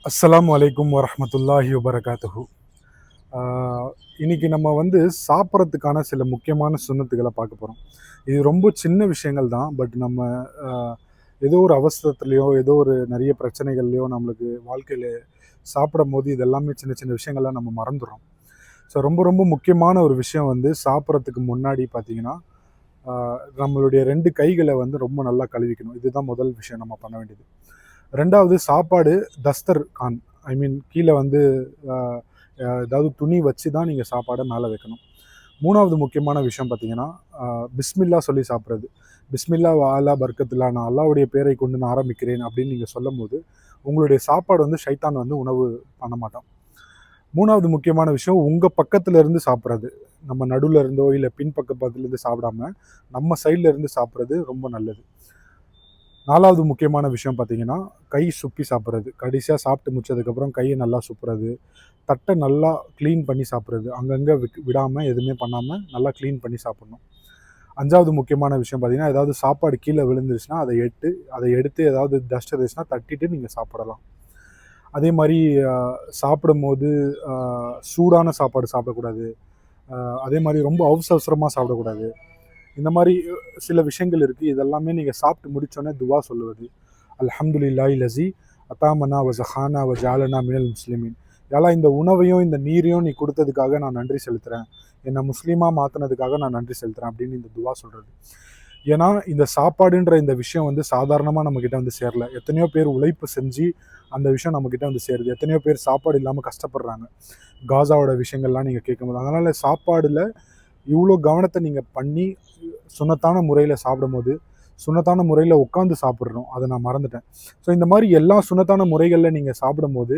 அஸ்ஸலாமு அலைக்கும் வரஹ்மத்துல்லாஹி வபரகாத்துஹு. ஆஹ் இன்னைக்கு நம்ம சாப்பிட்றதுக்கான சில முக்கியமான சுன்னத்துகளை பார்க்க போகிறோம். இது ரொம்ப சின்ன விஷயங்கள் தான். பட் நம்ம ஆஹ் ஏதோ ஒரு அவசரத்துலேயோ ஏதோ ஒரு நிறைய பிரச்சனைகள்லையோ நம்மளுக்கு வாழ்க்கையில் சாப்பிடும் போது இதெல்லாமே சின்ன சின்ன விஷயங்கள்லாம் நம்ம மறந்துடுறோம். ஸோ ரொம்ப ரொம்ப முக்கியமான ஒரு விஷயம் சாப்பிட்றதுக்கு முன்னாடி பார்த்தீங்கன்னா நம்மளுடைய 2 கைகளை ரொம்ப நல்லா கழுவிக்கணும். இதுதான் முதல் விஷயம் நம்ம பண்ண வேண்டியது. 2வது சாப்பாடு தஸ்தர் கான், ஐ மீன் கீழே ஆஹ் ஏதாவது துணி வச்சு தான் நீங்கள் சாப்பாடை மேலே வைக்கணும். 3வது முக்கியமான விஷயம் பார்த்தீங்கன்னா பிஸ்மில்லா சொல்லி சாப்பிட்றது. பிஸ்மில்லா வாலா பர்கத்துல்லா, நான் அல்லாவுடைய பேரை கொண்டு நான் ஆரம்பிக்கிறேன் அப்படின்னு நீங்கள் சொல்லும் போது உங்களுடைய சாப்பாடு ஷைத்தான் உணவு பண்ண மாட்டான். 3வது முக்கியமான விஷயம் உங்கள் பக்கத்துல இருந்து சாப்பிட்றது. நம்ம நடுவில் இருந்தோ இல்லை பின்பக்கத்துலேருந்து சாப்பிடாம நம்ம சைடில் இருந்து சாப்பிட்றது ரொம்ப நல்லது. 4வது முக்கியமான விஷயம் பார்த்தீங்கன்னா கை சுப்பி சாப்பிட்றது. கடைசியாக சாப்பிட்டு முடிச்சதுக்கப்புறம் கையை நல்லா சுப்புறது, தட்டை நல்லா க்ளீன் பண்ணி சாப்பிட்றது, அங்கங்கே விடாமல் எதுவுமே பண்ணாமல் நல்லா க்ளீன் பண்ணி சாப்பிட்ணும். 5வது முக்கியமான விஷயம் பார்த்தீங்கன்னா ஏதாவது சாப்பாடு கீழே விழுந்துருச்சுன்னா அதை எடுத்து ஏதாவது டஸ்ட் இருந்துச்சுன்னா தட்டிட்டு நீங்கள் சாப்பிடலாம். அதே மாதிரி சாப்பிடும்போது சூடான சாப்பாடு சாப்பிடக்கூடாது. அதே மாதிரி ரொம்ப அவசரமாக சாப்பிடக்கூடாது. இந்த மாதிரி சில விஷயங்கள் இருக்குது. இதெல்லாமே நீங்கள் சாப்பிட்டு முடிச்சோன்னே துவா சொல்லுவது. அல்ஹம்துலில்லாஹி லஸீ அத்தாமனா வ ஸஹானா வ ஜஅலனா மினல் முஸ்லிமீன். யாலா இந்த உணவையும் இந்த நீரையும் நீ கொடுத்ததுக்காக நான் நன்றி செலுத்துகிறேன், என்னை முஸ்லீமாக மாற்றினதுக்காக நான் நன்றி செலுத்துகிறேன் அப்படின்னு இந்த துவா சொல்கிறது. ஏன்னா இந்த சாப்பாடுன்ற இந்த விஷயம் சாதாரணமாக நம்மக்கிட்ட சேரல. எத்தனையோ பேர் உழைப்பு செஞ்சு அந்த விஷயம் நம்மக்கிட்ட சேருது. எத்தனையோ பேர் சாப்பாடு இல்லாமல் கஷ்டப்படுறாங்க. காசாவோட விஷயங்கள்லாம் நீங்கள் கேட்கும்போது, அதனால் சாப்பாடில் இவ்வளோ கவனத்தை நீங்கள் பண்ணி சுன்னத்தான முறையில் சாப்பிடும்போது, சுன்னத்தான முறையில் உட்காந்து சாப்பிட்றோம், அதை நான் மறந்துட்டேன். ஸோ இந்த மாதிரி எல்லா சுன்னத்தான முறைகளில் நீங்கள் சாப்பிடும்போது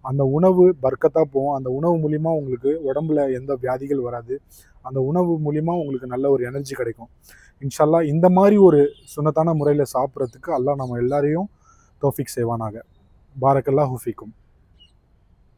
அந்த உணவு பர்க்கத்தாக போகும். அந்த உணவு மூலிமா உங்களுக்கு உடம்புல எந்த வியாதிகள் வராது. அந்த உணவு மூலிமா உங்களுக்கு நல்ல ஒரு எனர்ஜி கிடைக்கும். இன்ஷா அல்லாஹ் இந்த மாதிரி ஒரு சுன்னத்தான முறையில் சாப்பிட்றதுக்கு அல்லாஹ் நம்ம எல்லாரையும் தௌஃபீக் செய்வானாக. பாரக்கல்லாஹு ஃபீக்கும்.